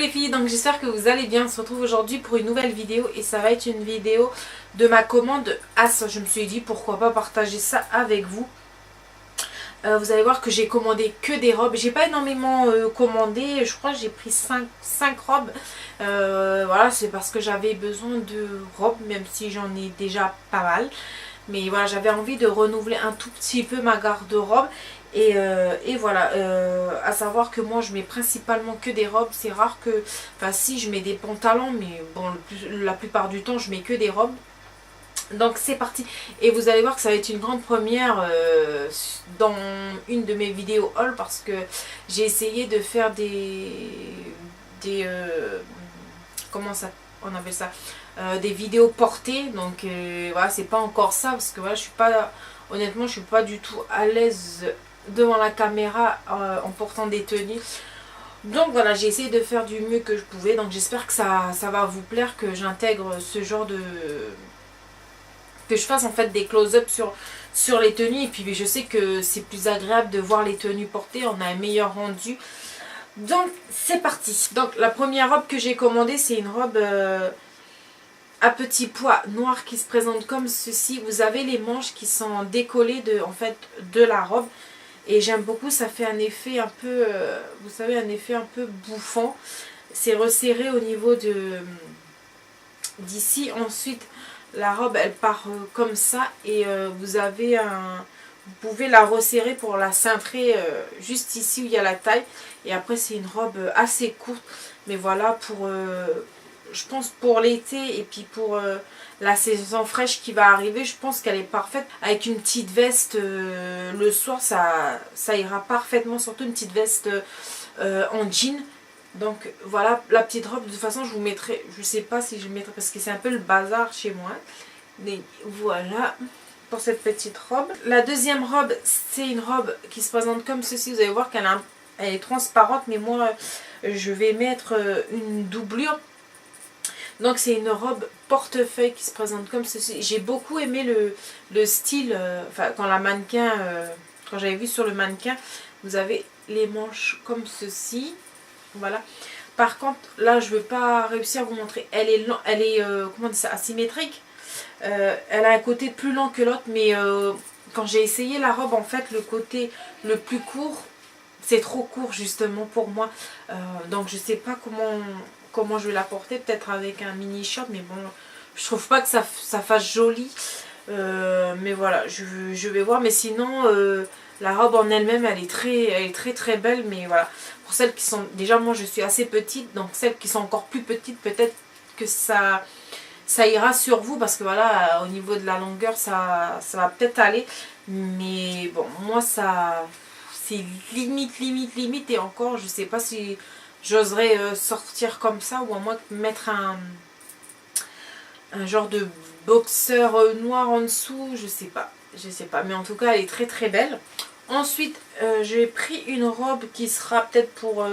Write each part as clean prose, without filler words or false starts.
les filles, donc j'espère que vous allez bien. On se retrouve aujourd'hui pour une nouvelle vidéo et ça va être une vidéo de ma commande As. Je me suis dit pourquoi pas partager ça avec vous. Vous allez voir que j'ai commandé que des robes. J'ai pas énormément commandé, je crois que j'ai pris 5 robes. Voilà, c'est parce que j'avais besoin de robes, même si j'en ai déjà pas mal. Mais voilà, j'avais envie de renouveler un tout petit peu ma garde-robe. Et voilà, à savoir que moi je mets principalement que des robes. C'est rare que, enfin si, je mets des pantalons, mais bon, la plupart du temps je mets que des robes. Donc c'est parti. Et vous allez voir que ça va être une grande première dans une de mes vidéos haul, parce que j'ai essayé de faire comment ça on appelle ça, des vidéos portées. Donc voilà, c'est pas encore ça, parce que voilà, je suis pas, honnêtement je suis pas du tout à l'aise devant la caméra en portant des tenues. Donc voilà, j'ai essayé de faire du mieux que je pouvais. Donc j'espère que ça va vous plaire, que j'intègre ce genre de, que je fasse en fait des close-up sur les tenues. Et puis je sais que c'est plus agréable de voir les tenues portées, on a un meilleur rendu. Donc c'est parti. Donc la première robe que j'ai commandée, c'est une robe à petits pois noir qui se présente comme ceci. Vous avez les manches qui sont décollées de la robe. Et j'aime beaucoup, ça fait un effet un peu, vous savez, un effet un peu bouffant. C'est resserré au niveau d'ici. Ensuite, la robe, elle part comme ça. Et vous pouvez la resserrer pour la cintrer juste ici où il y a la taille. Et après, c'est une robe assez courte. Mais voilà, je pense pour l'été et puis pour la saison fraîche qui va arriver, je pense qu'elle est parfaite. Avec une petite veste le soir, ça ira parfaitement. Surtout une petite veste en jean. Donc voilà la petite robe. De toute façon, je vous mettrai, je sais pas si je mettrai parce que c'est un peu le bazar chez moi. Mais voilà pour cette petite robe. La deuxième robe, c'est une robe qui se présente comme ceci. Vous allez voir qu'elle est transparente, mais moi je vais mettre une doublure. Donc c'est une robe portefeuille qui se présente comme ceci. J'ai beaucoup aimé le style, enfin quand quand j'avais vu sur le mannequin, vous avez les manches comme ceci. Voilà. Par contre, là je ne veux pas réussir à vous montrer. Elle est comment dire ça, asymétrique. Elle a un côté plus long que l'autre, mais quand j'ai essayé la robe, en fait le côté le plus court, c'est trop court justement pour moi. Donc je sais pas comment je vais la porter, peut-être avec un mini short, mais bon, je trouve pas que ça fasse joli. Mais voilà, je vais voir. Mais sinon, la robe en elle-même, elle est très belle. Mais voilà, pour celles qui sont, déjà moi je suis assez petite, donc celles qui sont encore plus petites, peut-être que ça ira sur vous, parce que voilà, au niveau de la longueur, ça va peut-être aller. Mais bon, moi c'est limite, et encore je sais pas si j'oserais sortir comme ça, ou à moins mettre un genre de boxeur noir en dessous, je sais pas, mais en tout cas elle est très belle. Ensuite j'ai pris une robe qui sera peut-être pour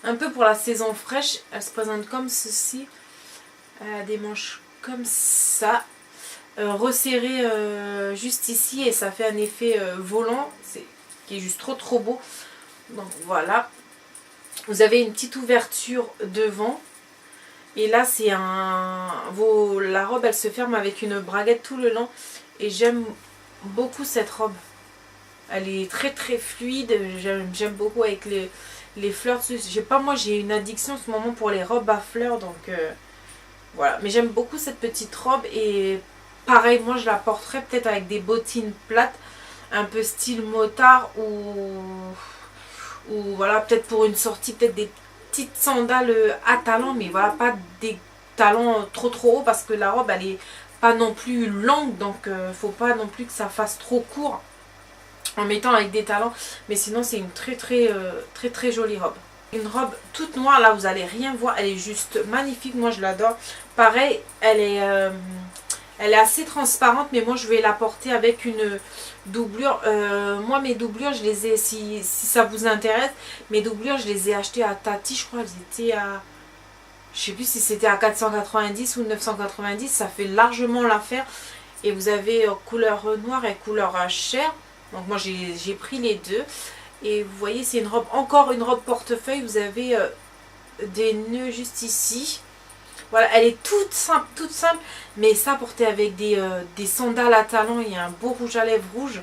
un peu pour la saison fraîche. Elle se présente comme ceci, elle a des manches comme ça, resserrées juste ici, et ça fait un effet volant qui est juste trop beau. Donc voilà, vous avez une petite ouverture devant, et là c'est la robe elle se ferme avec une braguette tout le long, et j'aime beaucoup cette robe. Elle est très fluide, j'aime beaucoup avec les fleurs dessus. Moi j'ai une addiction en ce moment pour les robes à fleurs, donc voilà. Mais j'aime beaucoup cette petite robe, et pareil, moi je la porterai peut-être avec des bottines plates, un peu style motard, ou voilà, peut-être pour une sortie, peut-être des petites sandales à talons, mais voilà, pas des talons trop haut, parce que la robe elle est pas non plus longue, donc faut pas non plus que ça fasse trop court en mettant avec des talons. Mais sinon c'est une très jolie robe. Une robe toute noire, là vous allez rien voir, elle est juste magnifique, moi je l'adore. Pareil, elle est assez transparente, mais moi je vais la porter avec une doublure. Moi mes doublures, je les ai, si ça vous intéresse, mes doublures je les ai achetées à Tati, je crois elles étaient à, je sais plus si c'était à 490 ou 990, ça fait largement l'affaire. Et vous avez couleur noire et couleur chair, donc moi j'ai pris les deux. Et vous voyez, c'est encore une robe portefeuille. Vous avez des nœuds juste ici. Voilà, elle est toute simple, mais ça porté avec des sandales à talons et un beau rouge à lèvres rouge.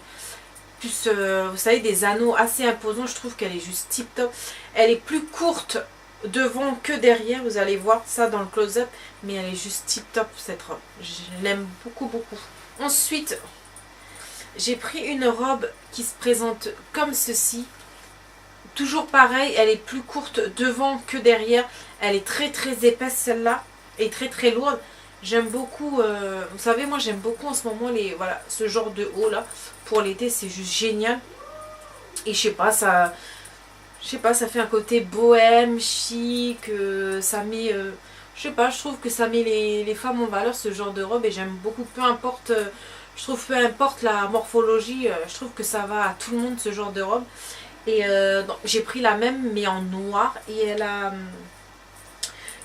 Plus, vous savez, des anneaux assez imposants, je trouve qu'elle est juste tip top. Elle est plus courte devant que derrière, vous allez voir ça dans le close-up, mais elle est juste tip top cette robe. Je l'aime beaucoup. Ensuite, j'ai pris une robe qui se présente comme ceci. Toujours pareil, elle est plus courte devant que derrière. Elle est très épaisse celle-là et très lourde. J'aime beaucoup, vous savez, moi j'aime beaucoup en ce moment voilà, ce genre de haut là. Pour l'été, c'est juste génial. Et je sais pas, ça fait un côté bohème, chic, ça met, je sais pas, je trouve que ça met les femmes en valeur ce genre de robe et j'aime beaucoup, peu importe, je trouve peu importe la morphologie, je trouve que ça va à tout le monde ce genre de robe. Et j'ai pris la même mais en noir et elle a...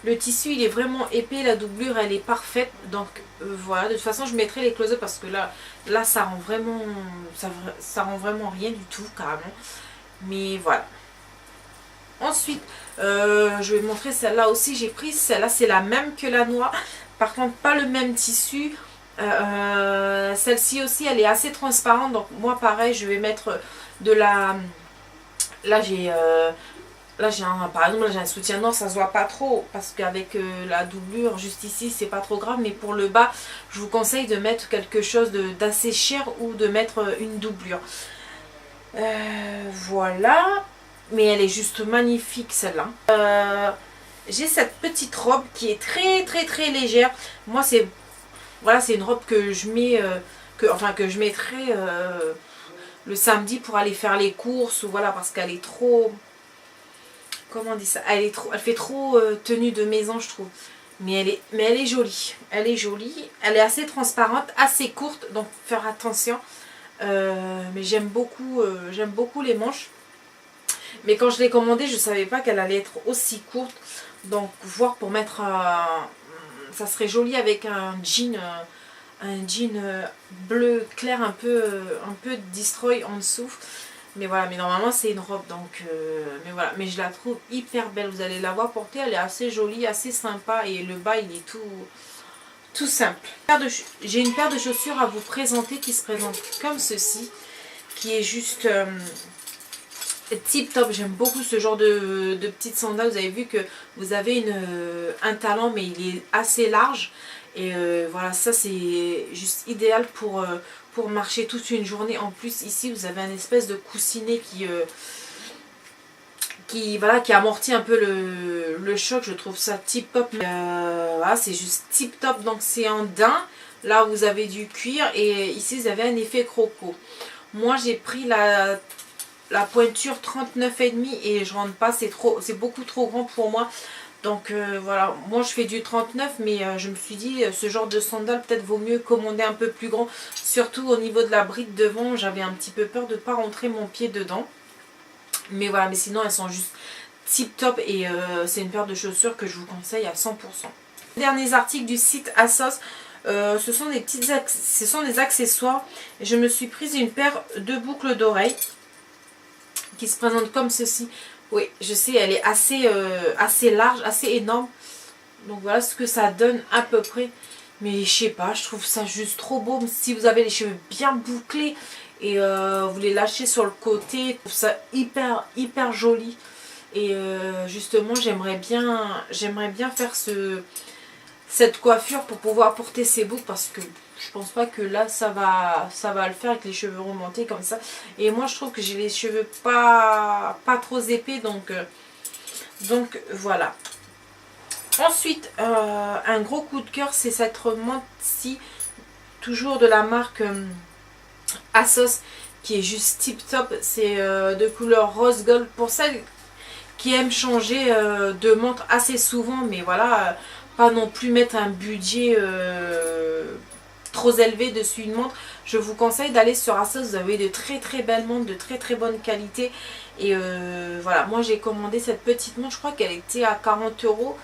le tissu il est vraiment épais, la doublure elle est parfaite. Donc voilà, de toute façon je mettrai les close-up parce que là ça rend vraiment ça rend vraiment rien du tout carrément. Mais voilà. Ensuite je vais montrer celle-là aussi. J'ai pris celle-là, c'est la même que la noire. Par contre pas le même tissu. Celle-ci aussi elle est assez transparente. Donc moi pareil je vais mettre de la... Là j'ai par exemple, j'ai un soutien noir, ça se voit pas trop parce qu'avec la doublure juste ici c'est pas trop grave, mais pour le bas je vous conseille de mettre quelque chose d'assez cher ou de mettre une doublure. Voilà, mais elle est juste magnifique celle-là. J'ai cette petite robe qui est très légère. Moi c'est voilà, c'est une robe que je mets que je mettrai le samedi pour aller faire les courses ou voilà, parce qu'elle est trop... Comment on dit ça, elle fait trop tenue de maison je trouve. Mais elle est jolie. Elle est jolie. Elle est assez transparente, assez courte. Donc faire attention. Mais j'aime beaucoup les manches. Mais quand je l'ai commandée, je ne savais pas qu'elle allait être aussi courte. Donc voir pour mettre... ça serait joli avec un jean bleu clair un peu destroy en dessous. Mais voilà, mais normalement c'est une robe, donc mais voilà, mais je la trouve hyper belle. Vous allez la voir porter, elle est assez jolie, assez sympa et le bas il est tout simple. J'ai une paire de chaussures à vous présenter qui se présente comme ceci, qui est juste tip top. J'aime beaucoup ce genre de petites sandales. Vous avez vu que vous avez un talon mais il est assez large. Et voilà, ça c'est juste idéal pour marcher toute une journée. En plus ici vous avez un espèce de coussinet qui amortit un peu le choc. Je trouve ça tip top. Voilà, c'est juste tip top. Donc c'est en daim. Là vous avez du cuir et ici vous avez un effet croco. Moi j'ai pris la pointure 39,5 et je rentre pas, c'est beaucoup trop grand pour moi. Donc voilà, moi je fais du 39 mais je me suis dit ce genre de sandales peut-être vaut mieux commander un peu plus grand. Surtout au niveau de la bride devant, j'avais un petit peu peur de ne pas rentrer mon pied dedans. Mais voilà, mais sinon elles sont juste tip top et c'est une paire de chaussures que je vous conseille à 100%. Derniers articles du site ASOS, ce sont des accessoires. Je me suis prise une paire de boucles d'oreilles qui se présente comme ceci. Oui, je sais, elle est assez large, assez énorme. Donc voilà ce que ça donne à peu près. Mais je sais pas, je trouve ça juste trop beau. Si vous avez les cheveux bien bouclés et vous les lâchez sur le côté, je trouve ça hyper joli. Et justement, j'aimerais bien faire cette coiffure pour pouvoir porter ces boucles parce que je pense pas que là ça va le faire avec les cheveux remontés comme ça. Et moi je trouve que j'ai les cheveux pas trop épais, donc voilà. Ensuite un gros coup de cœur, c'est cette montre-ci, toujours de la marque ASOS, qui est juste tip top. C'est de couleur rose gold pour celles qui aiment changer de montre assez souvent, mais voilà, pas non plus mettre un budget trop élevé dessus une montre. Je vous conseille d'aller sur ASOS, vous avez de très belles montres de très bonne qualité. Et voilà, moi j'ai commandé cette petite montre, je crois qu'elle était à 40 €,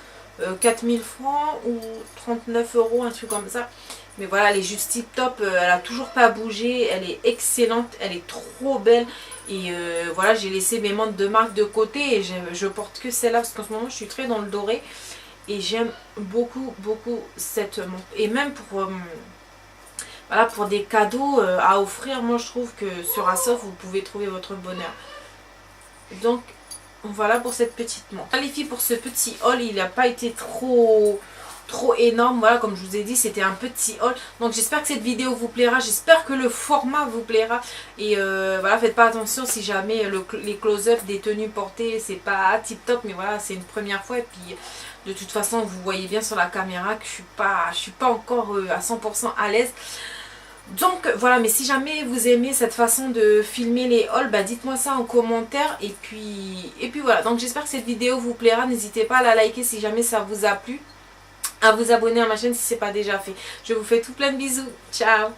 4000 francs ou 39 €, un truc comme ça. Mais voilà, elle est juste tip top, elle a toujours pas bougé, elle est excellente, elle est trop belle. Et voilà, j'ai laissé mes montres de marque de côté et je porte que celle-là parce qu'en ce moment je suis très dans le doré. Et j'aime beaucoup, beaucoup cette montre. Et même pour, voilà, pour des cadeaux à offrir, moi je trouve que sur Asos, vous pouvez trouver votre bonheur. Donc voilà pour cette petite montre. Les filles, pour ce petit haul, il n'a pas été trop énorme. Voilà, comme je vous ai dit, c'était un petit haul. Donc j'espère que cette vidéo vous plaira, j'espère que le format vous plaira. Et voilà, faites pas attention si jamais les close-up des tenues portées, c'est pas tip top, mais voilà, c'est une première fois. Et puis de toute façon, vous voyez bien sur la caméra que je suis pas encore à 100% à l'aise. Donc voilà, mais si jamais vous aimez cette façon de filmer les hauls, bah dites-moi ça en commentaire. Et puis voilà, donc j'espère que cette vidéo vous plaira. N'hésitez pas à la liker si jamais ça vous a plu, à vous abonner à ma chaîne si ce n'est pas déjà fait. Je vous fais tout plein de bisous, ciao.